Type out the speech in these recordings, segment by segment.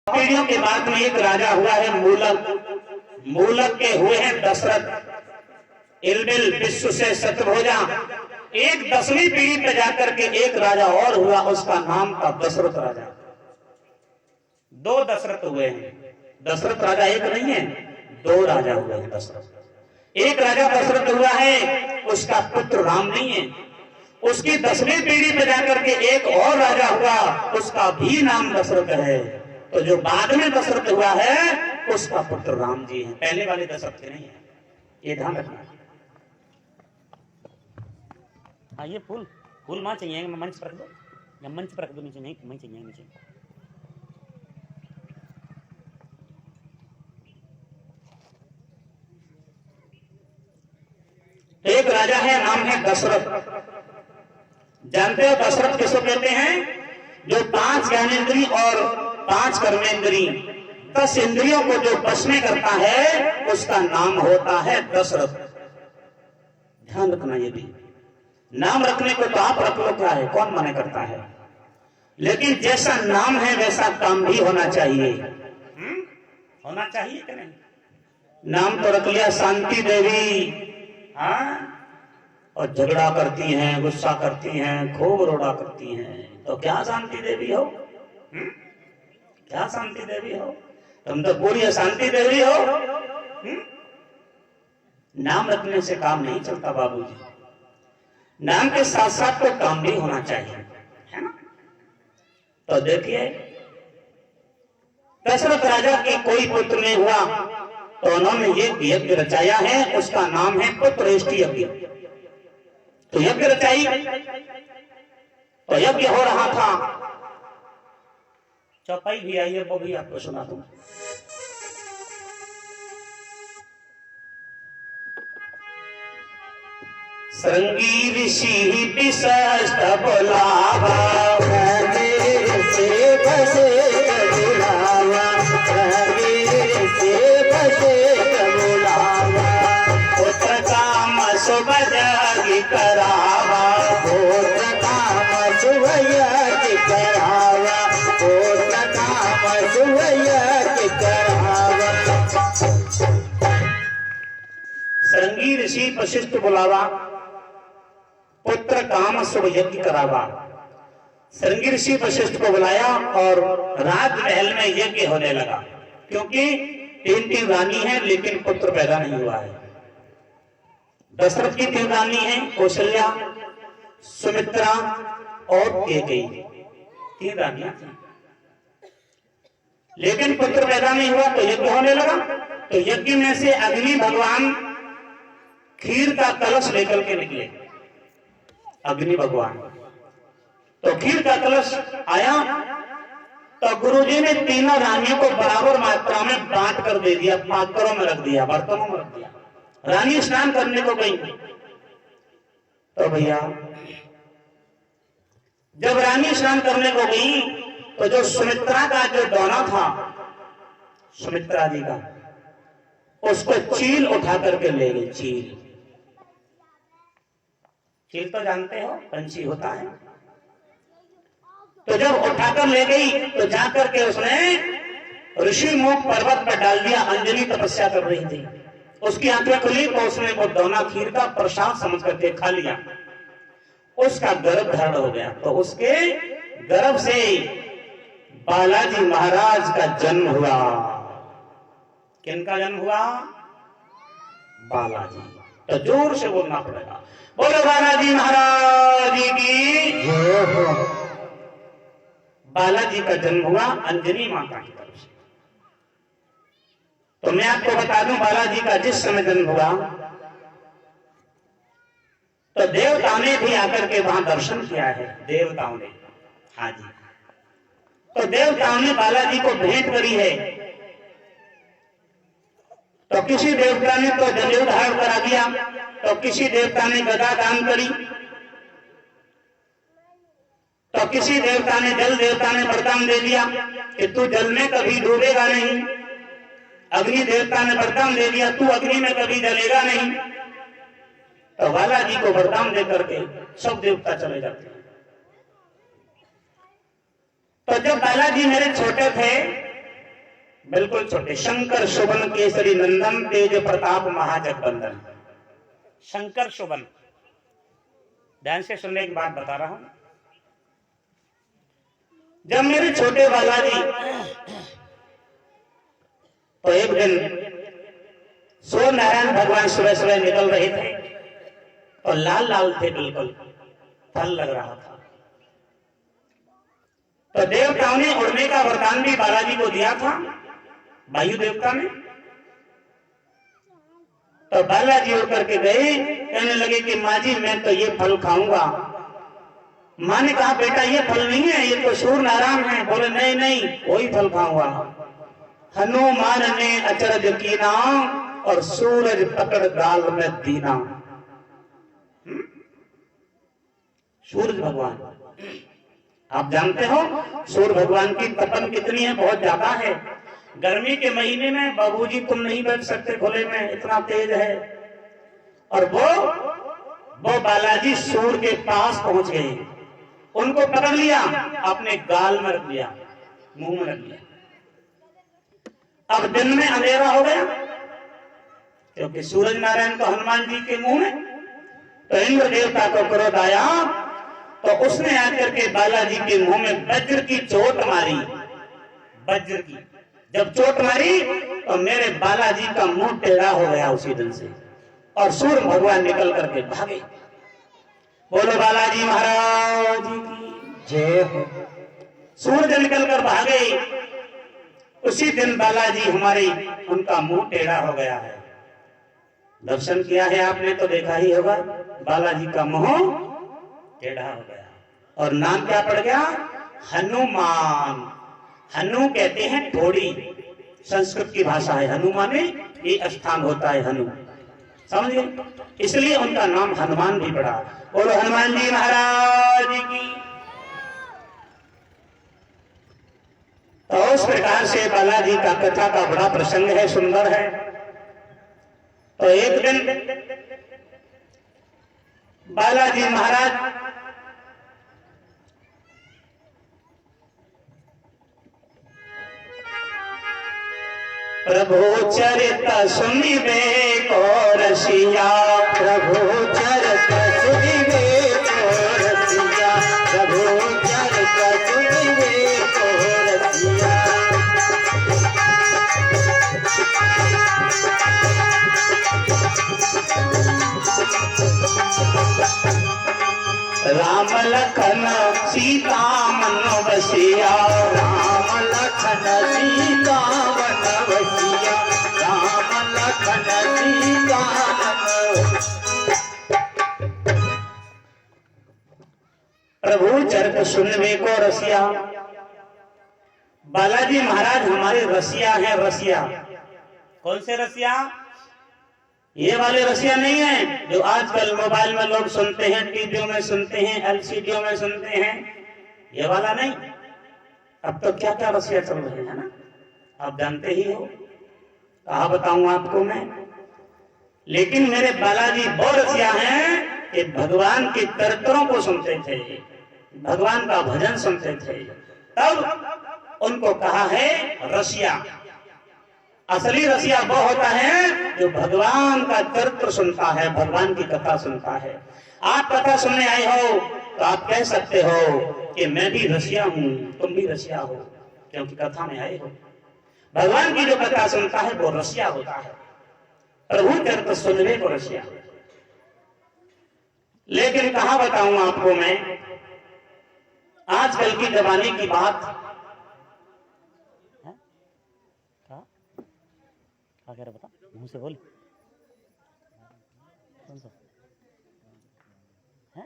पीढ़ियों के बाद में एक राजा हुआ है मूलक। मूलक के हुए हैं दशरथ। इलबिल विश्व से शतभुजा। एक 10वीं पीढ़ी पे जाकर के एक राजा और हुआ, उसका नाम था दशरथ राजा। 2 दशरथ हुए हैं। दशरथ राजा एक नहीं है, 2 राजा हुए हैं दशरथ। एक राजा दशरथ हुआ है, उसका पुत्र राम नहीं है। उसकी 10वीं पीढ़ी पे जाकर के एक और राजा हुआ, उसका भी नाम दशरथ है। तो जो बाद में दशरथ हुआ है उसका पुत्र राम जी है, पहले वाले दशरथ के नहीं है, ये ध्यान रखना। हाँ, ये फूल फूल वहां चाहिए, मंच पर रख दो, या मंच पर रख दो, नीचे नहीं, मंच चाहिए नीचे। एक राजा है, नाम है दशरथ। जानते हो दशरथ किसको कहते हैं? जो 5 ज्ञानेंद्री और 5 कर्मेंद्री 10 इंद्रियों को जो वश में करता है उसका नाम होता है दशरथ। ध्यान रखना, ये भी नाम रखने को तो आप रख लो, क्या है, कौन मना करता है, लेकिन जैसा नाम है वैसा काम भी होना चाहिए। होना चाहिए कि नहीं? नाम तो रख लिया शांति देवी, हाँ, और झगड़ा करती हैं, गुस्सा करती हैं, खूब रोड़ा करती हैं, तो क्या शांति देवी हो? क्या शांति देवी हो? तुम तो पूरी अशांति देवी हो। नाम रखने से काम नहीं चलता बाबूजी, नाम के साथ साथ तो काम भी होना चाहिए, है ना? तो देखिए दशरथ राजा के कोई पुत्र नहीं हुआ, तो उन्होंने ये यज्ञ रचाया है, उसका नाम है पुत्रेष्टि यज्ञ। तो यज्ञ रचाई, तो यज्ञ हो रहा था। चौपाई भी आई है, वो भी आपको सुना दूं। श्रृंगी ऋषि विशिष्ट बुलावा, से बसे बुलावा, से बसे बुलावा, पुत्र काम शुभ यज्ञ करावा, पुत्र काम शुभ यज्ञ करावा, पुत्र काम शुभ यज्ञ करावा। श्रृंगी ऋषि वशिष्ठ बुलावा, पुत्र काम शुभ यज्ञ करावा। श्रृंगी ऋषि वशिष्ठ को बुलाया और राजमहल में यज्ञ होने लगा, क्योंकि 3 रानी है लेकिन पुत्र पैदा नहीं हुआ है। दशरथ की 3 रानी है, कौशल्या, सुमित्रा और कैकेयी, 3 रानियां थी, लेकिन पुत्र पैदा नहीं हुआ, तो यज्ञ होने लगा। तो यज्ञ में से अग्नि भगवान खीर का कलश लेकर के निकले, अग्नि भगवान। तो खीर का कलश आया, तो गुरुजी ने 3 रानियों को बराबर मात्रा में बांट कर दे दिया, पात्रों में रख दिया, बर्तनों में रख दिया। रानी स्नान करने को गई, तो भैया जब रानी स्नान करने को गई, तो जो सुमित्रा का जो डोना था, सुमित्रा जी का, उसको चील उठा करके ले गई। चील, चील तो जानते हो, पंछी होता है। तो जब उठाकर ले गई, तो जाकर के उसने ऋषि मुख पर्वत पर डाल दिया। अंजलि तपस्या कर रही थी, उसकी आंखें खुली, तो उसने वो दोना खीर का प्रसाद समझ करके खा लिया। उसका गर्भ धारण हो गया, तो उसके गर्भ से बालाजी महाराज का जन्म हुआ। किनका जन्म हुआ? बालाजी। तो जोर से बोलना पड़ेगा, बोलो बालाजी महाराज की जय हो। बालाजी का जन्म हुआ अंजनी माता की तरफ से। तो मैं आपको बता दूं, बालाजी का जिस समय जन्म हुआ, तो देवताओं ने भी आकर के वहां दर्शन किया है, देवताओं ने। हाँ जी, तो देवताओं ने बालाजी को भेंट करी है। तो किसी देवता ने तो जनेऊ धारण करा दिया, तो किसी देवता ने गदा दान करी, तो किसी देवता ने, जल देवता ने वरदान दे दिया कि तू जल में कभी डूबेगा नहीं। अग्नि देवता ने वरदान दे दिया, तू अग्नि में कभी जलेगा नहीं। तो बालाजी को वरदान दे करके सब देवता चले जाते हैं। तो जब बालाजी मेरे छोटे थे, बिल्कुल छोटे। शंकर शोभन केसरी नंदन तेज प्रताप महाजगबंदन। शंकर शोभन। ध्यान से सुनने की बात बता रहा हूं। जब मेरे छोटे बालाजी तो एक दिन सूर्य नारायण भगवान सुबह सुबह निकल रहे थे और लाल लाल थे, बिल्कुल फल लग रहा था। तो देवताओं ने उड़ने का वरदान भी बालाजी को दिया था, वायु देवता ने। तो बालाजी उड़ करके गए, कहने लगे कि माँ जी मैं तो ये फल खाऊंगा। माँ ने कहा बेटा ये फल नहीं है, ये तो सूर्य नारायण है। बोले नहीं नहीं वही फल खाऊंगा। हनुमान ने अचरज कीना और सूरज पकड़ गाल में दीना। सूरज भगवान आप जानते हो सूर्य भगवान की तपन कितनी है, बहुत ज्यादा है। गर्मी के महीने में बाबूजी तुम नहीं बैठ सकते खुले में, इतना तेज है। और वो बालाजी सूर्य के पास पहुंच गए, उनको पकड़ लिया, अपने गाल में रख लिया, मुंह में रख लिया। अब दिन में अंधेरा हो गया क्योंकि सूरज नारायण तो हनुमान जी के मुंह में। तो इंद्र देवता को क्रोध आया, तो उसने आकर के बालाजी के मुंह में वज्र की चोट मारी। वज्र की जब चोट मारी तो मेरे बालाजी का मुंह टेढ़ा हो गया उसी दिन से, और सूर्य भगवान निकल करके भागे। बोलो बालाजी महाराज की जय हो। सूर्य निकल कर भागे, उसी दिन बालाजी हमारे उनका मुंह टेढ़ा हो गया है। दर्शन किया है आपने तो देखा ही होगा, बालाजी का मुंह टेढ़ा हो गया। और नाम क्या पड़ गया? हनुमान। हनु कहते हैं थोड़ी, संस्कृत की भाषा है। हनुमान में ये स्थान होता है हनु, समझिए, इसलिए उनका नाम हनुमान भी पड़ा। बोलो हनुमान जी महाराज की। तो उस प्रकार से बालाजी का कथा का बड़ा प्रसंग है, सुंदर है। तो एक दिन बालाजी महाराज प्रभु चरित सुनिबे को रसिया, प्रभु चरित सुनिबे को रसिया, प्रभु चरित सुनिबे को रसिया। राम लखन सीता मन बसिया, राम लखन सीता मन बसिया, राम लखन सीता मन। प्रभु चरित सुनवे को रसिया। बालाजी महाराज हमारे रसिया हैं, रसिया। कौन से रसिया? ये वाले रसिया नहीं है जो आजकल मोबाइल में लोग सुनते हैं, टीवियों में सुनते हैं, एलसीडियों में सुनते हैं, ये वाला नहीं। अब तो क्या क्या रसिया चल रहे हैं ना, आप जानते ही हो, कहा बताऊं आपको मैं। लेकिन मेरे बालाजी वो रसिया हैं कि भगवान के चरित्रों को सुनते थे, भगवान का भजन सुनते थे, तब उनको कहा है रसिया। असली रसिया वो होता है जो भगवान का चरित्र सुनता है, भगवान की कथा सुनता है। आप कथा सुनने आए हो तो आप कह सकते हो कि मैं भी रसिया हूं, तुम भी रसिया हो, क्योंकि कथा में आए हो। भगवान की जो कथा सुनता है वो रसिया होता है, प्रभु चरित्र सुनने को रसिया। लेकिन कहा बताऊं आपको मैं, आजकल की जमाने की बात। क्या कह रहा बता, मुंह से बोल। कौन सा है?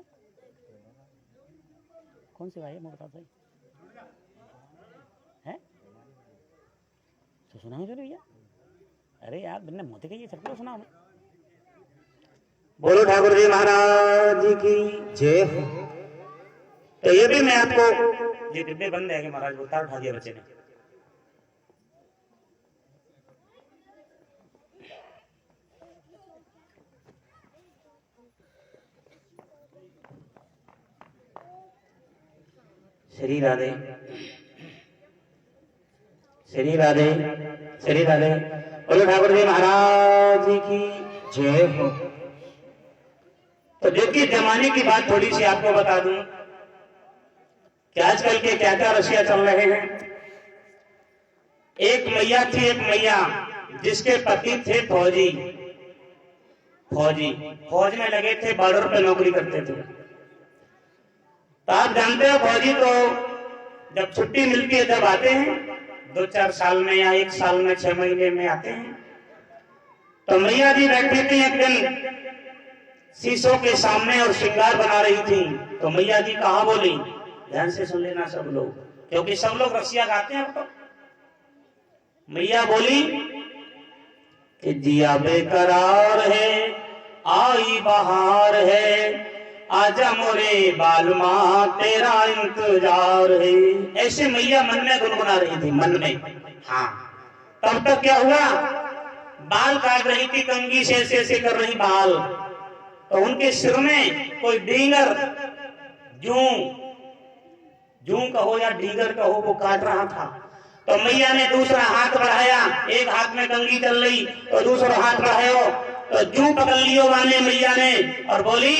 कौन सी भाई है, मैं बता सही है तो सुना है भैया। अरे यार मैंने मोती का ये सबको सुना हमें। बोलो ठाकुर जी महाराज की जय। तो ये भी मैं आपको, ये डिब्बे बंद है कि महाराज वो तार उठा दिया बच्चे ने। श्री राधे श्री राधे, श्री राधे। बोलो ठाकुर जी महाराज की जय हो। तो देखिए जमाने की बात थोड़ी सी आपको बता दूं कि आजकल के क्या क्या रसिया चल रहे हैं। एक मैया थी, एक मैया जिसके पति थे फौजी, फौज में लगे थे, बॉर्डर पे नौकरी करते थे। तो आप जानते हो फौजी तो जब छुट्टी मिलती है जब आते हैं, 2-4 साल में या 1 साल में 6 महीने में आते हैं। तो मैया जी बैठी थी एक दिन शीशों के सामने और श्रृंगार बना रही थी। तो मैया जी कहा बोली, ध्यान से सुन लेना सब लोग, क्योंकि सब लोग रसिया गाते हैं। तो मैया बोली कि जिया बेकरार है, आई बहार है, आजा मोरे बालमा तेरा इंतजार है। ऐसे मैया मन में गुनगुना रही थी, मन में। हाँ, तब तक क्या हुआ, बाल काट रही थी, कंघी से ऐसे कर रही बाल। तो उनके सिर में कोई डींगर, जूं कहो या डीगर कहो, वो काट रहा था। तो मैया ने दूसरा हाथ बढ़ाया, एक हाथ में कंघी चल रही तो दूसरा हाथ बढ़ायो, तो जूं पकड़ लियो वाले मैया ने और बोली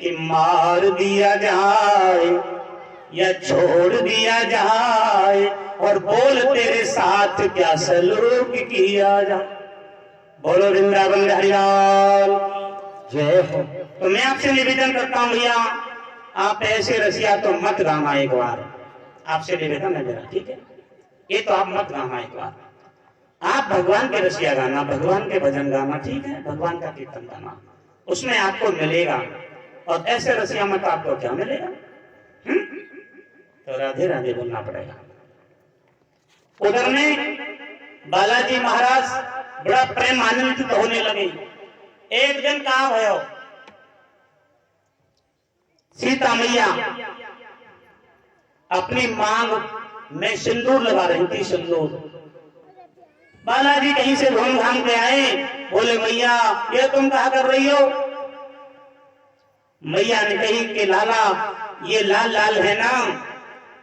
कि मार दिया जाए या छोड़ दिया जाए, और बोल तेरे साथ क्या सलूक किया जाए। बोलो वृंदावन हरिलाल जय हो। तो मैं आपसे निवेदन करता हूं भैया, आप ऐसे रसिया तो मत गाना एक बार, आपसे निवेदन है मेरा, ठीक है? ये तो आप मत गाना एक बार, आप भगवान के रसिया गाना, भगवान के भजन गाना, ठीक है? भगवान का कीर्तन गाना, उसमें आपको मिलेगा। और ऐसे रसिया मत आपको क्या मिलेगा? तो राधे राधे बोलना पड़ेगा। उधर में बालाजी महाराज बड़ा प्रेम आनंदित होने लगे। एक दिन कहा भयो, सीता मैया अपनी मांग में सिंदूर लगा रही थी, सिंदूर। बालाजी कहीं से घूम घाम के आए, बोले मैया ये तुम कहा कर रही हो? मैया ने कही कि लाला ये लाल लाल है ना,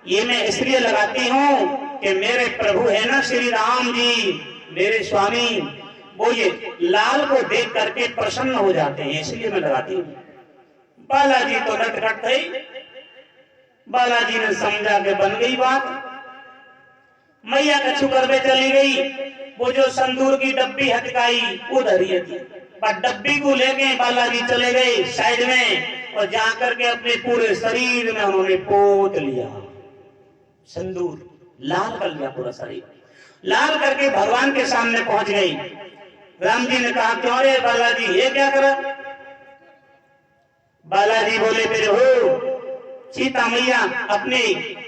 ये मैं इसलिए लगाती हूँ कि मेरे प्रभु है ना श्री राम जी, मेरे स्वामी, वो ये लाल को देख करके प्रसन्न हो जाते हैं, इसलिए मैं लगाती हूँ। बालाजी तो नटखट गई। बालाजी ने समझा कि बन गई बात। मैया का छुकर में चली गई। वो जो संदूर की डब्बी हटकाई उधर ही थी, पर डब्बी को लेके बालाजी चले गए साइड में, और जाकर के अपने पूरे शरीर में उन्होंने पोत लिया संदूर, लाल कर लिया पूरा शरीर। लाल करके भगवान के सामने पहुंच गई। राम जी ने कहा क्यों रे बालाजी ये क्या करा? बालाजी बोले मेरे हो, सीता मैया अपनी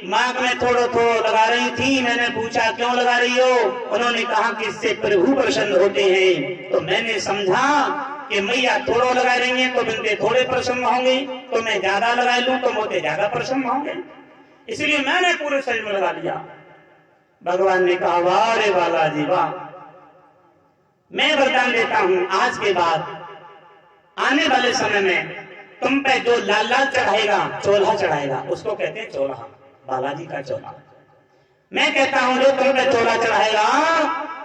मांग में थोड़ा लगा रही थी, मैंने पूछा क्यों लगा रही हो? उन्होंने कहा कि इससे प्रभु प्रसन्न होते हैं। तो मैंने समझा कि मैया थोड़ा लगा रही हैं तो बिंदे थोड़े प्रसन्न होंगे, तो मैं ज्यादा लगा लूं तो मोते ज्यादा प्रसन्न होंगे, इसलिए मैंने पूरे शरीर में लगा लिया। भगवान ने कहा वाह रे बालाजी वाह, मैं वरदान देता हूं आज के बाद आने वाले समय में तुम पे जो लाल लाल चढ़ाएगा, चोला चढ़ाएगा, उसको कहते हैं चोला, बालाजी का चोला। मैं कहता हूं जो तुम पे चोला चढ़ाएगा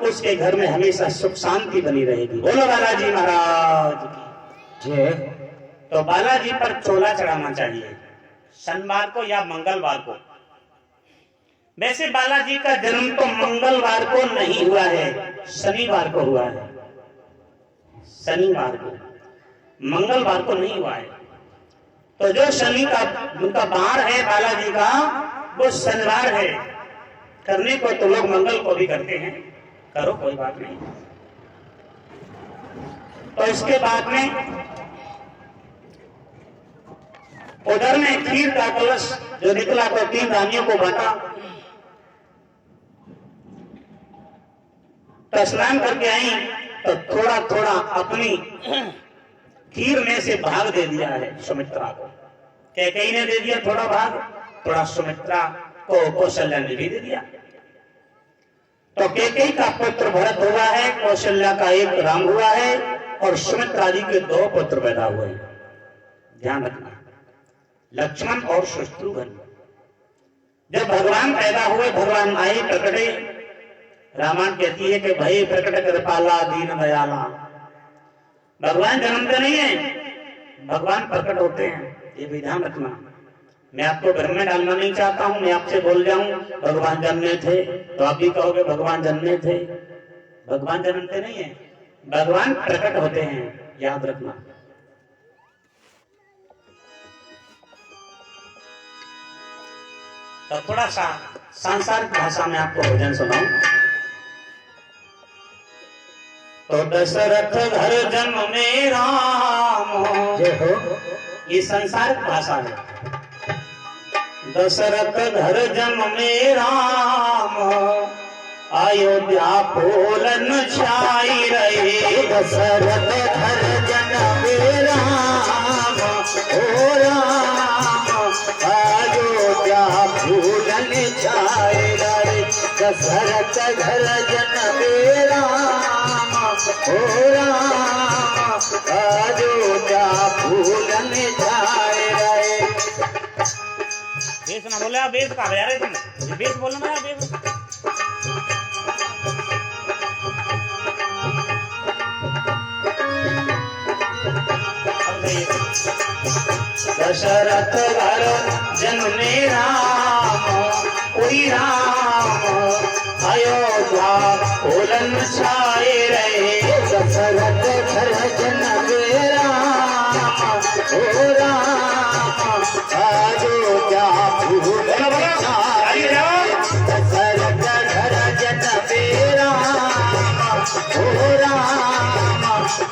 उसके घर में हमेशा सुख शांति बनी रहेगी। बोलो बालाजी महाराज की जय। तो बालाजी पर चोला चढ़ाना चाहिए शनिवार को या मंगलवार को। वैसे बालाजी का जन्म तो मंगलवार को नहीं हुआ है, शनिवार को हुआ है, शनिवार को, मंगलवार को नहीं हुआ है। तो जो शनि का उनका बार है बालाजी का, वो शनिवार है। करने को तो लोग मंगल को भी करते हैं, करो कोई बात नहीं। तो इसके बाद में उधर में खीर का कलश जो निकला तो 3 रानियों को बांटा। तो स्नान करके आई तो थोड़ा थोड़ा अपनी खीर में से भाग दे दिया है सुमित्रा को। कैकेयी ने दे दिया थोड़ा भाग, थोड़ा सुमित्रा को कौशल्या ने भी दे दिया। तो कैकेयी का पुत्र भरत हुआ है, कौशल्या का एक राम हुआ है, और सुमित्रा जी के 2 पुत्र पैदा हुए। ध्यान रखना, लक्ष्मण और शत्रुघ्न। जब भगवान पैदा हुए, भगवान आए प्रकटे, रामायण कहती है कि भई प्रकट कृपाला दीन दयाला। भगवान जन्मते नहीं है, भगवान प्रकट होते हैं, ये भी ध्यान रखना। मैं आपको घर में डालना नहीं चाहता हूं, मैं आपसे बोल जाऊं भगवान जन्मे थे तो आप भी कहोगे भगवान जन्मे थे। भगवान जन्मते नहीं है, भगवान प्रकट होते हैं, याद रखना। तो थोड़ा सा सांसारिक भाषा में आपको भजन सुनाऊं। तो दशरथ घर जन्म में राम, जय हो, ये संसारिक भाषा है। दशरथ घर जन्म में राम, अयोध्या फूलन छाई रहे। दशरथ घर जन्म में राम, ओ राम, अयोध्या फूलन छाई रहे। दशरथ घर जन्म में राम, ओ राम, अयोध्या फूलन छाई रहे। बेस ना बोले, बेस का यार तुम बेस बोलना ना, बेस। दशरथ घर जन्मे राम, कोई राम, अयोध्या फूलन छाए रहे। दशरथ घर जन्मे राम, ओ राम, अयोध्या फूलन छाए रहे। दशरथ घर जन्मे राम, ओ राम,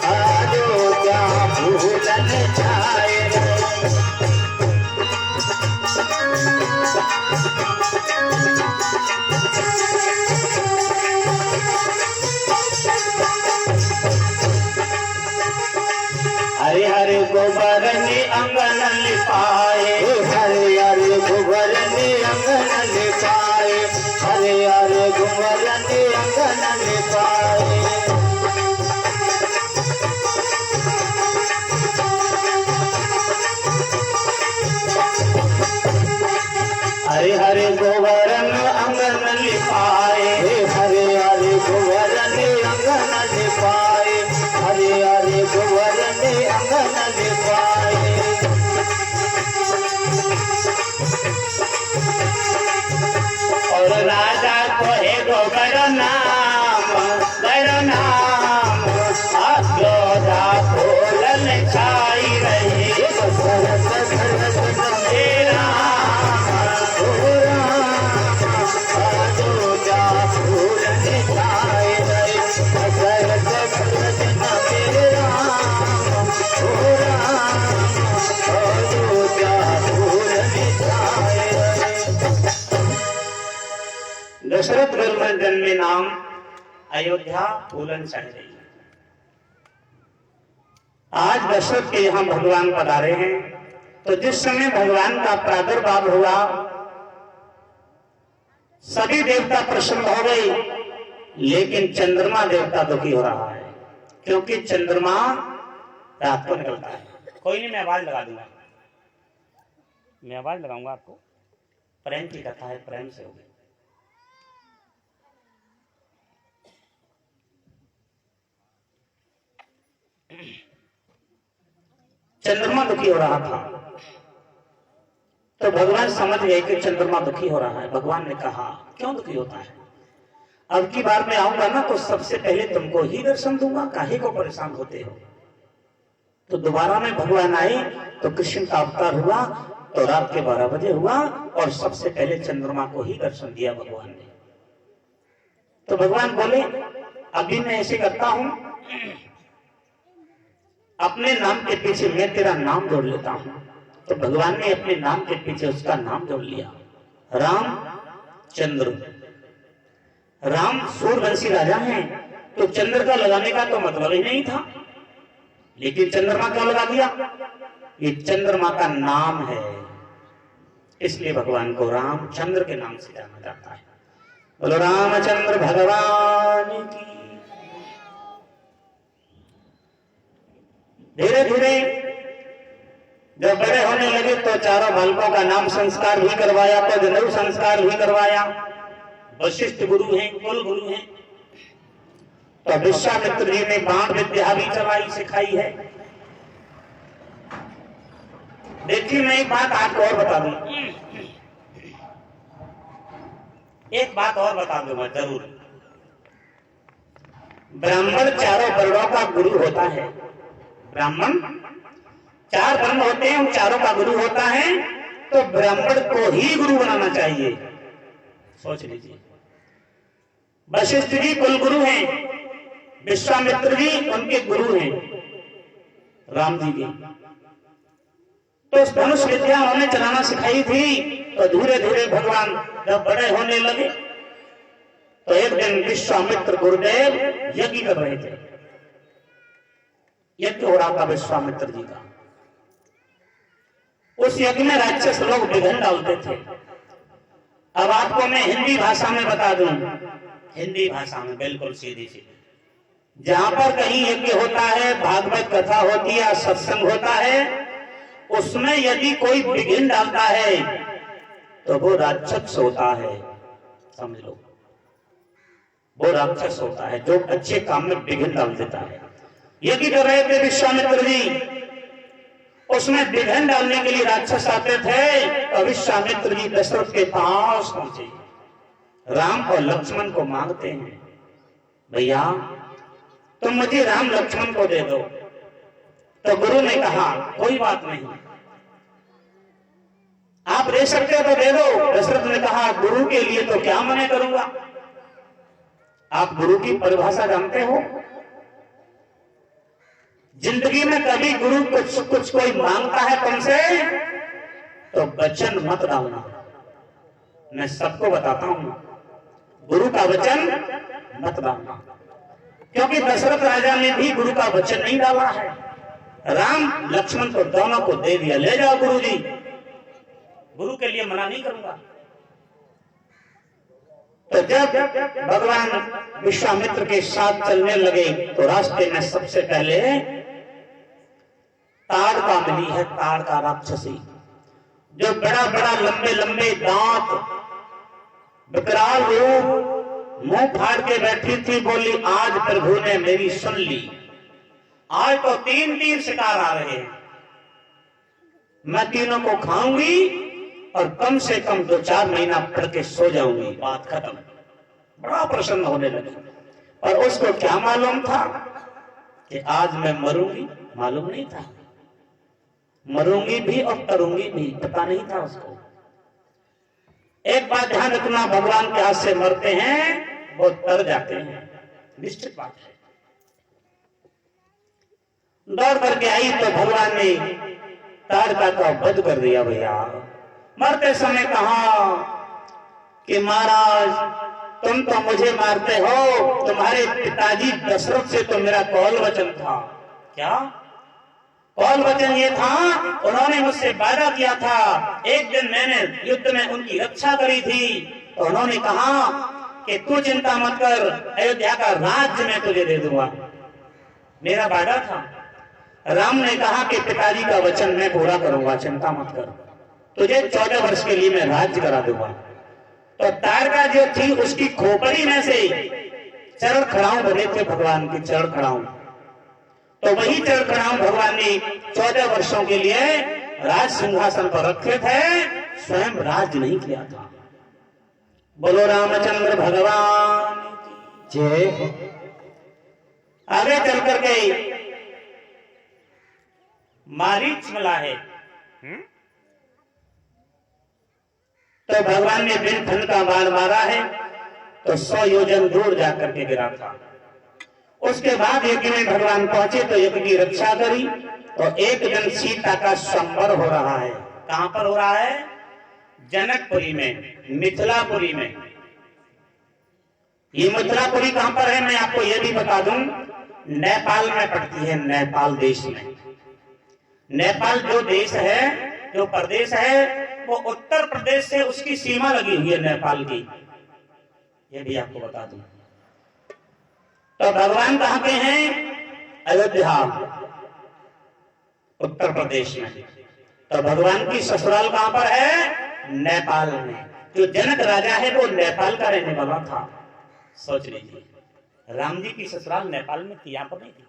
अयोध्या फूलन छाए रहे। हरे हरे गोबर ने अंगन लिपाए, हरे हरे गोबर ने अंगन लिपाए, हरे हरे गोबर ने अंगन लिपाए। हरे हरे गोबर ने अंगन लिपाए, हरे हरे गोबर ने अंगन लिपाए, हरे हरे गोबर ने अंगन लिपाए। और राजा को है गोबर नाम, गर नाम, अयोध्या फूलन छाई रही। दशरथ घर जन्मे राम, ओ राम, अयोध्या फूलन छाई रही। दशरथ घर जन्मे राम, ओ राम, अयोध्या फूलन छाई रही। दशरथ घर जन्मे नाम, अयोध्या फूलन छाई रही। आज दशरथ के यहाँ भगवान पधारे हैं, तो जिस समय भगवान का प्रादुर्भाव हुआ सभी देवता प्रसन्न हो गई, लेकिन चंद्रमा देवता दुखी हो रहा है, क्योंकि चंद्रमा रात को निकलता है। कोई नहीं, मैं आवाज लगा दूंगा, मैं आवाज लगाऊंगा आपको। प्रेम की कथा है, प्रेम से होगी। चंद्रमा दुखी हो रहा था, तो भगवान समझ गए कि चंद्रमा दुखी हो रहा है। भगवान ने कहा क्यों दुखी होता है, अब की बार मैं आऊंगा ना तो सबसे पहले तुमको ही दर्शन दूंगा, काहे को परेशान होते हो। तो दोबारा में भगवान आए तो कृष्ण का अवतार हुआ, तो रात के 12 बजे हुआ और सबसे पहले चंद्रमा को ही दर्शन दिया भगवान ने। तो भगवान बोले अभी मैं ऐसे करता हूं, अपने नाम के पीछे मैं तेरा नाम जोड़ लेता हूं। तो भगवान ने अपने नाम के पीछे उसका नाम जोड़ लिया, राम चंद्र। राम सूर्यवंशी राजा हैं, तो चंद्र का लगाने का तो मतलब ही नहीं था, लेकिन चंद्रमा क्यों लगा दिया, ये चंद्रमा का नाम है, इसलिए भगवान को रामचंद्र के नाम से जाना जाता है। बोलो रामचंद्र भगवान की। धीरे धीरे जब बड़े होने लगे तो चारों बालकों का नाम संस्कार भी करवाया, तो जनेऊ संस्कार भी करवाया। वशिष्ठ गुरु हैं, कुल गुरु हैं, तो विश्वामित्र जी ने बाण विद्या भी चलाई सिखाई है। देखिए, मैं एक बात आपको और बता दूं, एक बात और बता दूंगा जरूर। ब्राह्मण चारों वर्णों का गुरु होता है। ब्राह्मण 4 वर्ण होते हैं, उन चारों का गुरु होता है, तो ब्राह्मण को ही गुरु बनाना चाहिए। सोच लीजिए, वशिष्ठ जी कुल गुरु हैं, विश्वामित्र जी उनके गुरु हैं, राम जी की। तो उस धनुष विद्या उन्होंने चलाना सिखाई थी। तो धीरे धीरे भगवान जब बड़े होने लगे तो एक दिन विश्वामित्र गुरुदेव यज्ञ कर रहे थे। यज्ञ हो रहा था विश्वामित्र जी का। उस यज्ञ में राक्षस लोग विघ्न डालते थे। अब आपको मैं हिंदी भाषा में बता दूं, हिंदी भाषा में बिल्कुल सीधी सी, जहां पर कहीं यज्ञ होता है, भागवत कथा होती है, सत्संग होता है, उसमें यदि कोई विघ्न डालता है तो वो राक्षस होता है। समझ लो, वो राक्षस होता है जो अच्छे काम में विघ्न डाल देता है। यज्ञ कर रहे थे विश्वामित्र जी, उसमें विघ्न डालने के लिए राक्षस आते थे। तो विश्वामित्र जी दशरथ के पास पहुंचे, राम और लक्ष्मण को मांगते हैं, भैया तुम मुझे राम लक्ष्मण को दे दो। तो गुरु ने कहा कोई बात नहीं, आप दे सकते हो तो दे दो। दशरथ ने कहा गुरु के लिए तो क्या मना करूंगा। आप गुरु की परिभाषा जानते हो? जिंदगी में कभी गुरु कुछ कोई मांगता है तुमसे तो वचन मत डालना। मैं सबको बताता हूं, गुरु का वचन मत डालना, क्योंकि दशरथ राजा ने भी गुरु का वचन नहीं डाला है। राम लक्ष्मण को दोनों को दे दिया, ले जाओ गुरु जी, गुरु के लिए मना नहीं करूंगा। तो जब भगवान विश्वामित्र के साथ चलने लगे तो रास्ते में सबसे पहले ताड़का मिली है, ताड़का राक्षसी, जो बड़ा बड़ा लंबे लंबे दांत, विकराल रूप, मुंह फाड़ के बैठी थी। बोली आज प्रभु ने मेरी सुन ली, आज तो 3 शिकार आ रहे हैं, मैं तीनों को खाऊंगी और कम से कम 2-4 महीना पढ़ के सो जाऊंगी, बात खत्म। बड़ा प्रसन्न होने लगी। और उसको क्या मालूम था कि आज मैं मरूंगी? मालूम नहीं था। मरूंगी भी और तरूंगी भी पता नहीं था उसको। एक बात ध्यान रखना, भगवान के हाथ से मरते हैं वो तर जाते हैं, निश्चित बात है। दौड़ करके आई तो भगवान ने ताड़का का वध कर दिया। भैया मरते समय कहा कि महाराज तुम तो मुझे मारते हो, तुम्हारे पिताजी दशरथ से तो मेरा कौल वचन था। क्या कौल वचन? ये था, उन्होंने मुझसे वादा किया था, एक दिन मैंने युद्ध में उनकी रक्षा करी थी, तो उन्होंने कहा कि तू चिंता मत कर, अयोध्या का राज्य मैं तुझे दे दूंगा। मेरा वादा था। राम ने कहा कि पिताजी का वचन मैं पूरा करूंगा, चिंता मत कर, तुझे 14 वर्ष के लिए मैं राज्य करा दूंगा। तो ताड़का जो थी उसकी खोपड़ी में से चरण खड़ाऊ बने थे, भगवान के चरण खड़ाऊ। तो वही चरण खड़ाऊ भगवान ने 14 वर्षों के लिए राज सिंहासन पर रखे थे, स्वयं राज्य नहीं किया था। बोलो रामचंद्र भगवान जय। आगे चल करके मारीच मिला है, तो भगवान ने बिन का बाण मारा है तो 100 योजन दूर जाकर के गिरा था। उसके बाद यज्ञ में भगवान पहुंचे तो यज्ञ की रक्षा करी। तो एक दिन सीता का संवर हो रहा है। कहां पर हो रहा है? जनकपुरी में, मिथिलापुरी में। ये मिथिलापुरी कहां पर है मैं आपको यह भी बता दूं, नेपाल में पड़ती है, नेपाल देश में। नेपाल जो देश है, जो प्रदेश है, वो उत्तर प्रदेश से उसकी सीमा लगी हुई है नेपाल की, ये भी आपको बता दूं। तो भगवान कहां के हैं? अयोध्या, उत्तर प्रदेश में। तो भगवान की ससुराल कहां पर है? नेपाल में। जो जनक राजा है वो नेपाल का रहने वाला था, सोच लीजिए। राम जी की ससुराल नेपाल में थी, यहाँ पर नहीं थी।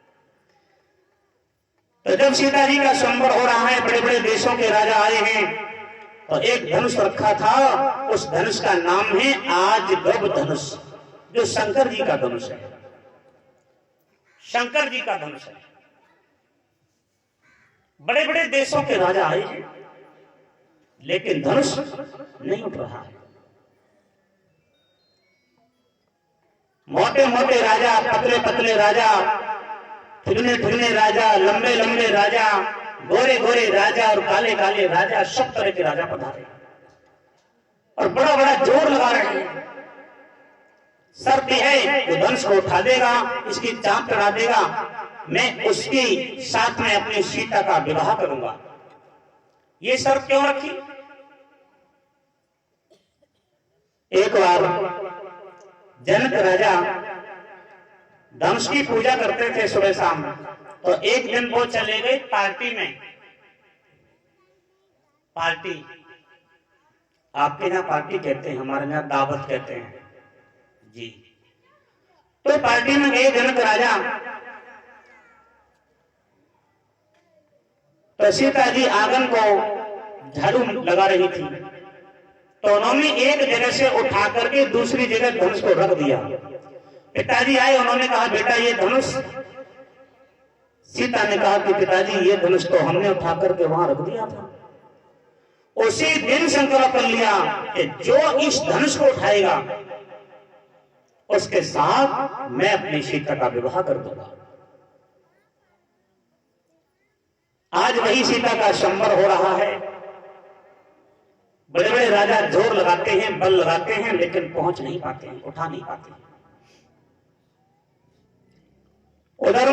तो जब सीता जी का स्वयंवर हो रहा है, बड़े बड़े देशों के राजा आए हैं, तो एक धनुष रखा था, उस धनुष का नाम है आज गब धनुष, जो शंकर जी का धनुष है। शंकर जी का धनुष है। बड़े बड़े देशों के राजा आए हैं, लेकिन धनुष नहीं उठ रहा है। मोटे मोटे राजा, पतले पतले राजा, ठिगने ठिगने राजा, लंबे लंबे राजा, गोरे गोरे राजा और काले काले राजा, सब तरह के राजा पधारे और बड़ा बड़ा जोर लगा रहे हैं। शर्त है वो धनुष को उठा देगा, इसकी चांद चढ़ा देगा, मैं उसके साथ में अपनी सीता का विवाह करूंगा। ये शर्त क्यों रखी? एक बार जनक राजा धनुष की पूजा करते थे सुबह शाम, तो एक दिन वो चले गए पार्टी में। पार्टी, आपके यहाँ पार्टी कहते हैं, हमारे यहाँ दावत कहते हैं जी। तो पार्टी में गए जनक राजा, तो सीता जी आंगन को झाड़ू लगा रही थी, तो उन्होंने एक जगह से उठा करके दूसरी जगह धनुष को रख दिया। पिताजी आए, उन्होंने कहा बेटा ये धनुष। सीता ने कहा कि पिताजी ये धनुष तो हमने उठा करके वहां रख दिया था। उसी दिन संकल्प कर लिया कि जो इस धनुष को उठाएगा उसके साथ मैं अपनी सीता का विवाह कर दूंगा। आज वही सीता का संवर हो रहा है। बड़े बड़े राजा जोर लगाते हैं, बल लगाते हैं, लेकिन पहुंच नहीं पाते हैं, उठा नहीं पाते हैं। उधर